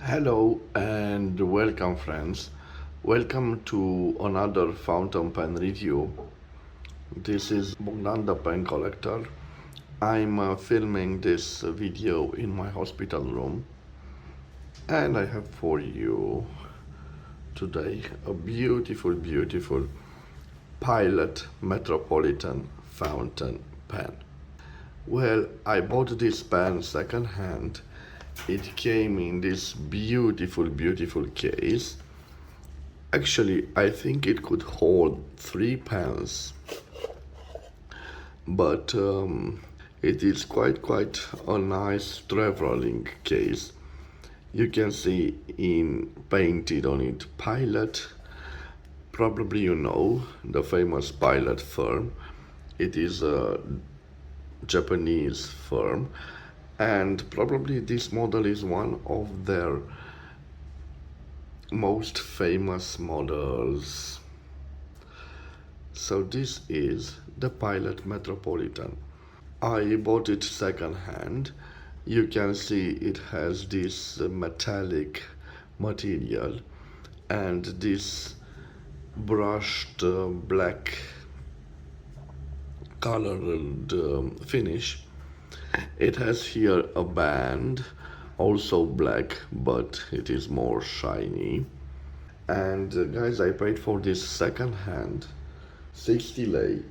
Hello and welcome, friends. Welcome to another fountain pen review. This is Bogdan the pen collector. I'm filming this video in my hospital room, and I have for you today a beautiful Pilot Metropolitan fountain pen. Well, I bought this pen second hand. It came in this beautiful case. Actually, I think it could hold 3 pens, but it is quite a nice traveling case. You can see in painted on it Pilot. Probably you know the famous Pilot firm. It is a Japanese firm, and probably this model is one of their most famous models. So this is the Pilot Metropolitan. I bought it second hand. You can see it has this metallic material and this brushed black colored finish. It has here a band, also black, but it is more shiny. And guys, I paid for this second hand 60 lei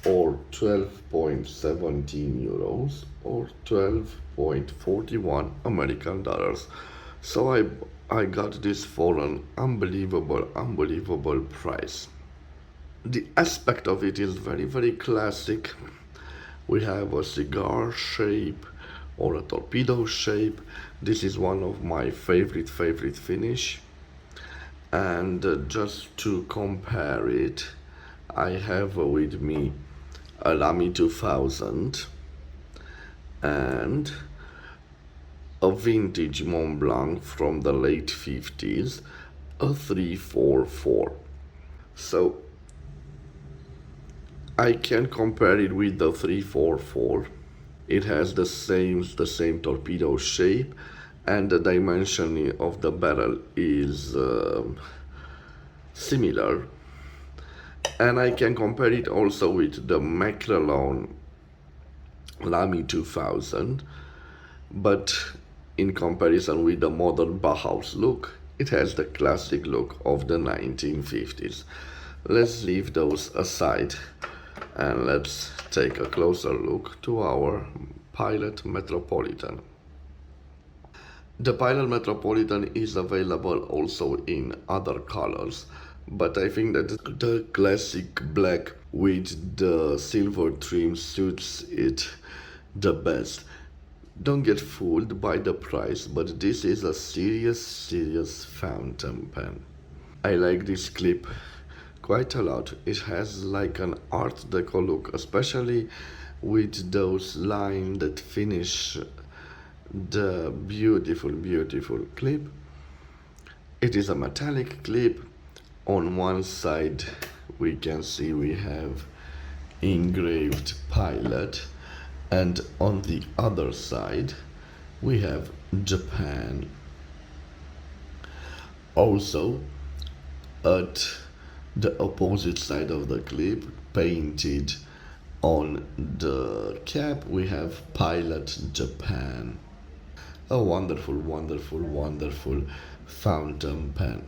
or 12.17 euros or 12.41 American dollars. So I got this for an unbelievable price. The aspect of it is very classic. We have a cigar shape or a torpedo shape. This is one of my favorite finish. And just to compare it, I have with me a Lamy 2000 and a vintage Mont Blanc from the late 50s, a 344. So I can compare it with the 344. It has the same torpedo shape, and the dimension of the barrel is similar. And I can compare it also with the McClellan Lamy 2000, but in comparison with the modern Bauhaus look, it has the classic look of the 1950s. Let's leave those aside and let's take a closer look to our Pilot Metropolitan. The Pilot Metropolitan is available also in other colors, but I think that the classic black with the silver trim suits it the best. Don't get fooled by the price, but this is a serious fountain pen. I like this clip quite a lot. It has like an art deco look, especially with those lines that finish the beautiful clip. It is a metallic clip. On one side we can see we have engraved Pilot, and on the other side we have Japan. Also at the opposite side of the clip, painted on the cap, we have Pilot Japan. A wonderful fountain pen.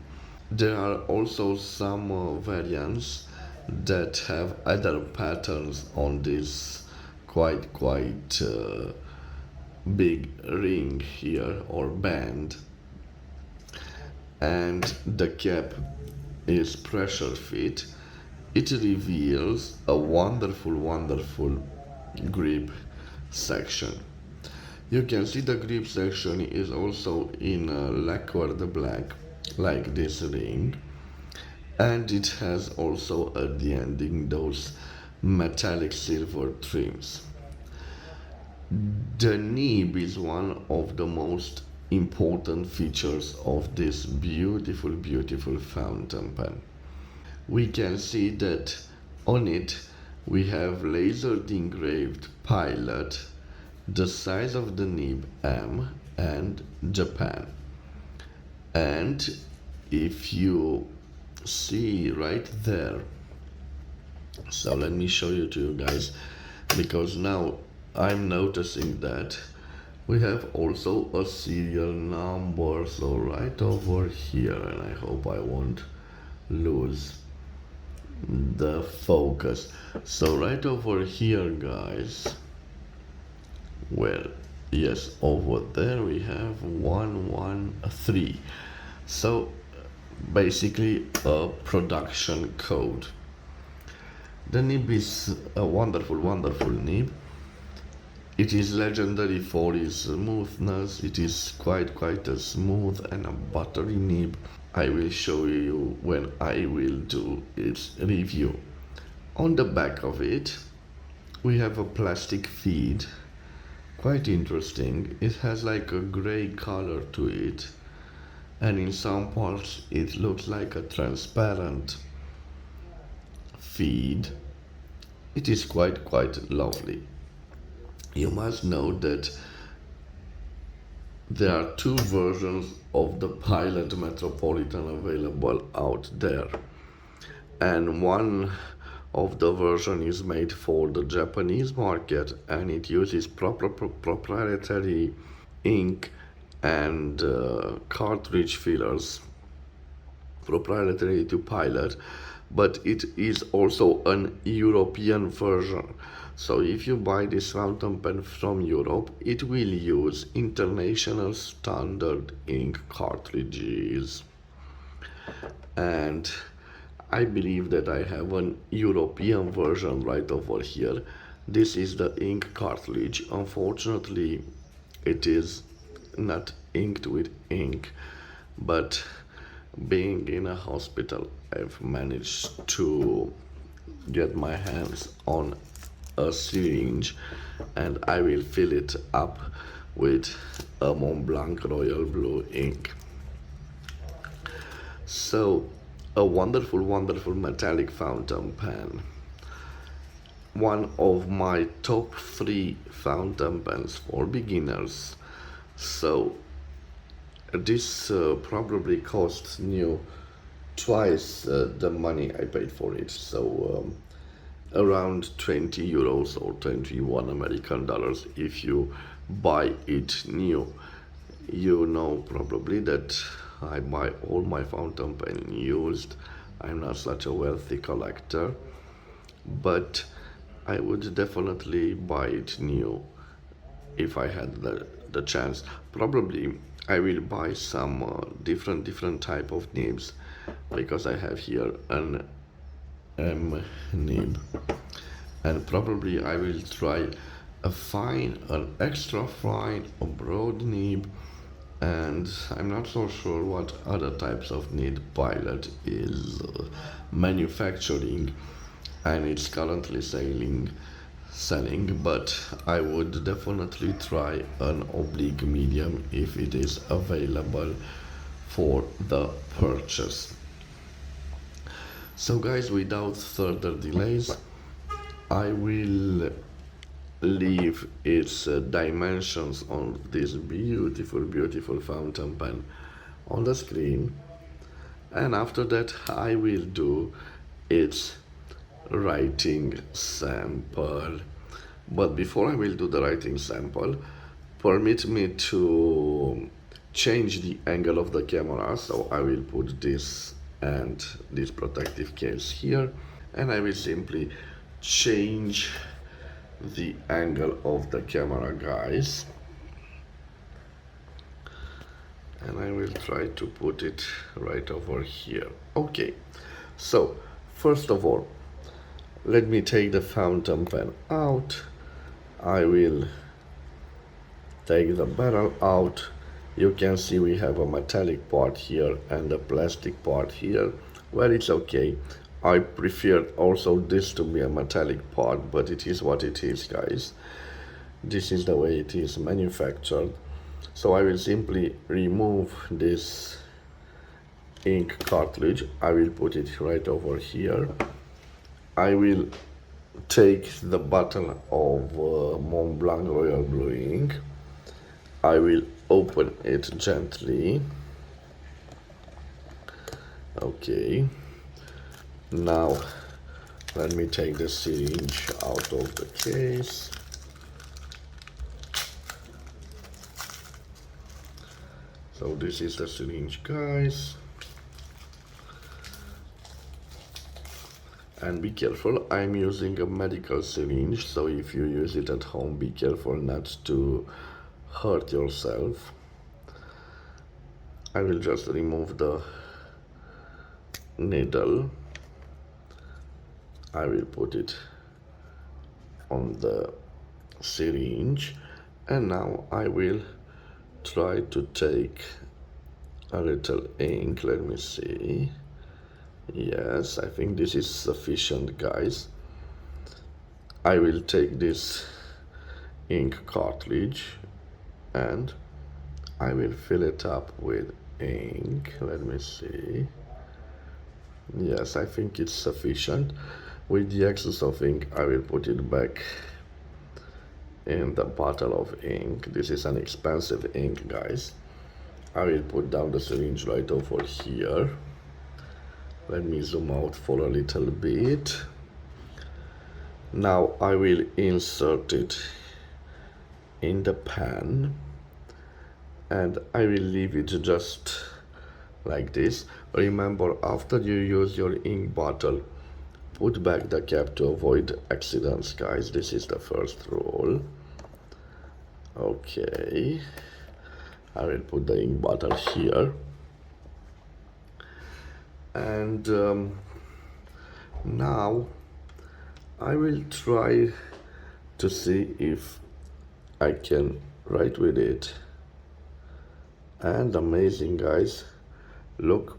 There are also some variants that have other patterns on this quite big ring here or band, and the cap is pressure fit. It reveals a wonderful grip section. You can see the grip section is also in lacquered black, like this ring, and it has also at the ending those metallic silver trims. The nib is one of the most important features of this beautiful fountain pen. We can see that on it we have lasered engraved Pilot, the size of the nib M, and Japan. And if you see right there, so let me show you to you guys, because now I'm noticing that we have also a serial number. So right over here, and I hope I won't lose the focus. So right over here, guys, well, yes, over there we have 113. So basically a production code. The nib is a wonderful, wonderful nib. It is legendary for its smoothness. It is quite a smooth and a buttery nib. I will show you when I will do its review. On the back of it, we have a plastic feed. Quite interesting. It has like a gray color to it, and in some parts it looks like a transparent feed. It is quite lovely. You must know that there are two versions of the Pilot Metropolitan available out there, and one of the version is made for the Japanese market, and it uses proprietary ink and cartridge fillers proprietary to Pilot, but it is also an European version. So if you buy this fountain pen from Europe, it will use international standard ink cartridges. And I believe that I have an European version right over here. This is the ink cartridge. Unfortunately, it is not inked with ink, but being in a hospital, I've managed to get my hands on a syringe, and I will fill it up with a Mont Blanc Royal Blue ink. So, a wonderful, wonderful metallic fountain pen. One of my top 3 fountain pens for beginners. So, this probably costs new twice the money I paid for it. So, around 20 euros or 21 American dollars if you buy it new. You know probably that I buy all my fountain pen used. I'm not such a wealthy collector, but I would definitely buy it new if I had the chance. Probably I will buy some different type of nibs, because I have here an M nib, and probably I will try a fine, an extra fine, a broad nib, and I'm not so sure what other types of nib Pilot is manufacturing, and it's currently selling, but I would definitely try an oblique medium if it is available for the purchase. So guys, without further delays, I will leave its dimensions on this beautiful fountain pen on the screen, and after that I will do its writing sample. But before I will do the writing sample, permit me to change the angle of the camera. So I will put this and this protective case here, and I will simply change the angle of the camera, guys, and I will try to put it right over here. Okay, so first of all, let me take the fountain pen out. I will take the barrel out. You can see we have a metallic part here and a plastic part here. Well, it's okay. I preferred also this to be a metallic part, but it is what it is, guys. This is the way it is manufactured. So I will simply remove this ink cartridge. I will put it right over here. I will take the bottle of Mont Blanc Royal Blue ink. I will open it gently. Okay, now let me take the syringe out of the case. So this is the syringe, guys. And be careful, I'm using a medical syringe, so if you use it at home, be careful not to hurt yourself. I will just remove the needle. I will put it on the syringe, and now I will try to take a little ink. Let me see. Yes, I think this is sufficient, guys. I will take this ink cartridge and I will fill it up with ink. Let me see. Yes, I think it's sufficient. With the excess of ink, I will put it back in the bottle of ink. This is an expensive ink, guys. I will put down the syringe right over here. Let me zoom out for a little bit. Now I will insert it in the pan and I will leave it just like this. Remember, after you use your ink bottle, put back the cap to avoid accidents, guys. This is the first rule. Okay, I will put the ink bottle here, and now I will try to see if I can write with it. And amazing, guys, look,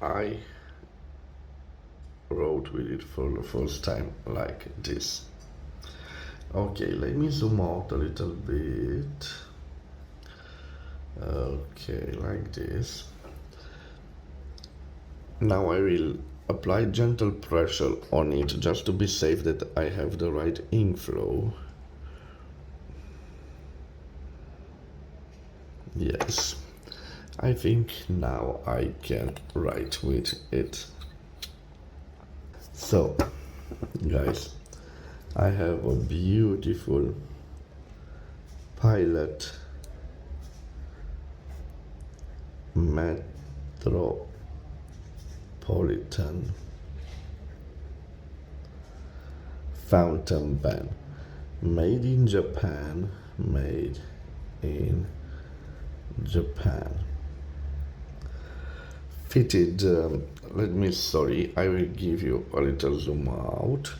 I wrote with it for the first time like this. Okay, let me zoom out a little bit. Okay, like this. Now I will apply gentle pressure on it just to be safe that I have the right ink flow. Yes, I think now I can write with it. So, guys, I have a beautiful Pilot Metropolitan fountain pen, made in Japan, made in Japan. Fitted, I will give you a little zoom out.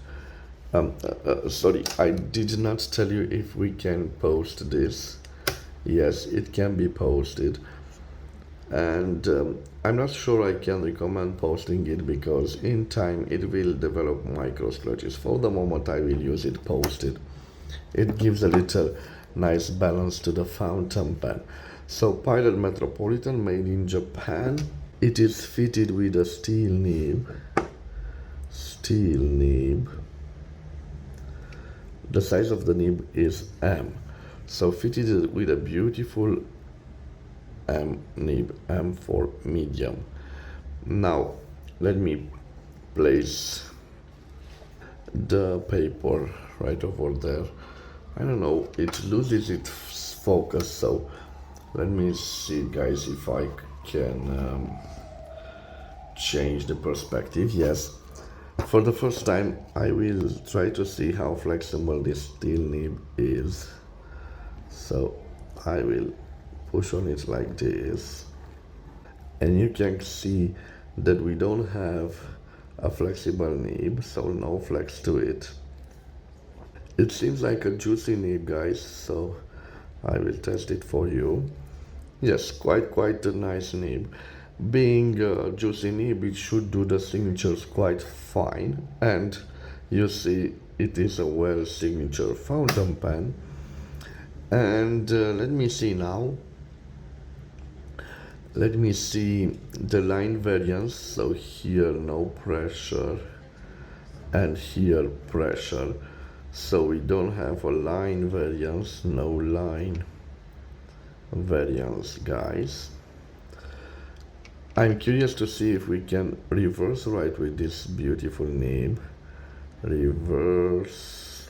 Sorry, I did not tell you if we can post this. Yes, it can be posted. And I'm not sure I can recommend posting it because in time it will develop micro scratches. For the moment, I will use it posted. It gives a little nice balance to the fountain pen. So Pilot Metropolitan, made in Japan. It is fitted with a steel nib. The size of the nib is M. So fitted with a beautiful M nib, M for medium. Now let me place the paper right over there. I don't know, it loses its focus, so let me see, guys, if I can change the perspective. Yes, for the first time I will try to see how flexible this steel nib is. So I will push on it like this, and you can see that we don't have a flexible nib, so no flex to it. It seems like a juicy nib, guys, so I will test it for you. Yes, quite a nice nib. Being a juicy nib, it should do the signatures quite fine, and you see it is a well signature fountain pen. And let me see now. Let me see the line variance. So here no pressure and here pressure. So we don't have a line variance, no line variance, guys. I'm curious to see if we can reverse write with this beautiful name. Reverse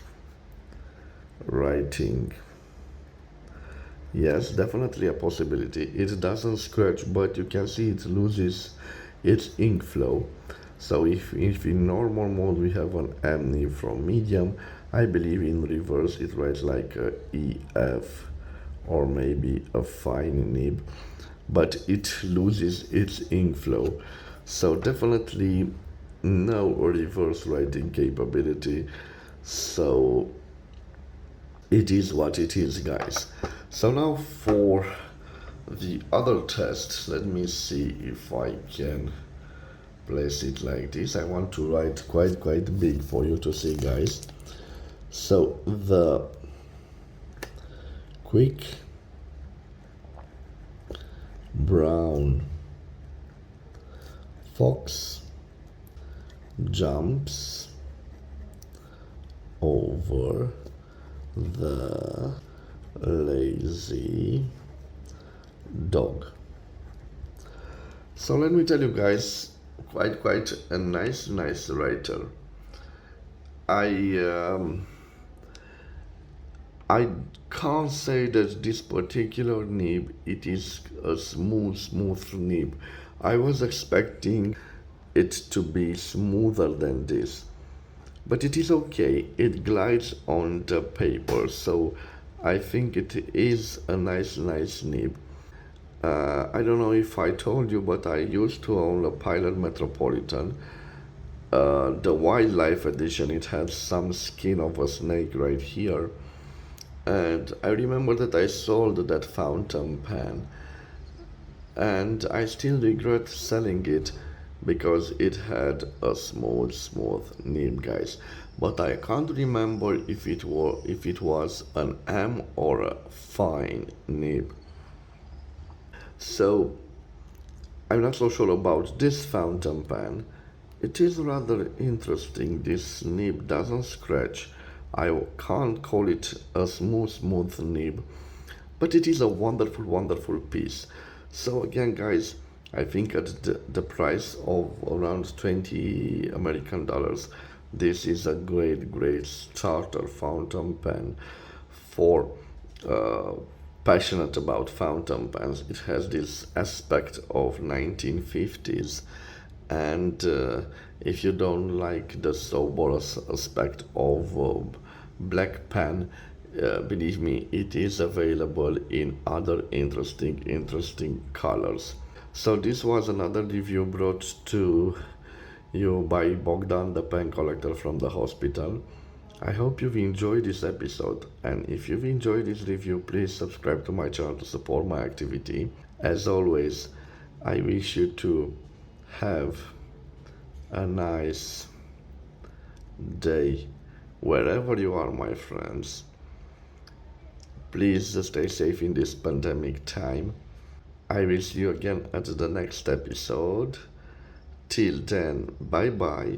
writing. Yes, definitely a possibility. It doesn't scratch, but you can see it loses its ink flow. So if in normal mode we have an M nib from medium, I believe in reverse it writes like a EF or maybe a fine nib, but it loses its ink flow. So definitely no reverse writing capability. So it is what it is, guys. So now for the other test, let me see if I can place it like this. I want to write quite big for you to see, guys. So the quick brown fox jumps over the lazy dog. So let me tell you guys, quite a nice writer. I can't say that this particular nib it is a smooth nib. I was expecting it to be smoother than this, but it is okay. It glides on the paper, so I think it is a nice nib. I don't know if I told you, but I used to own a Pilot Metropolitan. The wildlife edition, it had some skin of a snake right here. And I remember that I sold that fountain pen, and I still regret selling it because it had a smooth nib, guys. But I can't remember if it was an M or a fine nib. So I'm not so sure about this fountain pen. It is rather interesting. This nib doesn't scratch. I can't call it a smooth nib, but it is a wonderful piece. So again, guys, I think at the price of around 20 American dollars, this is a great starter fountain pen for passionate about fountain pens. It has this aspect of 1950s, and if you don't like the sober aspect of black pen, believe me, it is available in other interesting colors. So this was another review brought to you by Bogdan, the pen collector from the hospital. I hope you've enjoyed this episode, and if you've enjoyed this review, please subscribe to my channel to support my activity. As always, I wish you to have a nice day wherever you are, my friends. Please stay safe in this pandemic time. I will see you again at the next episode. Till then, bye bye,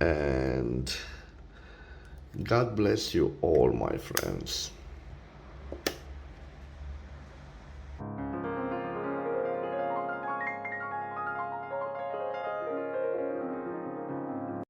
and God bless you all, my friends.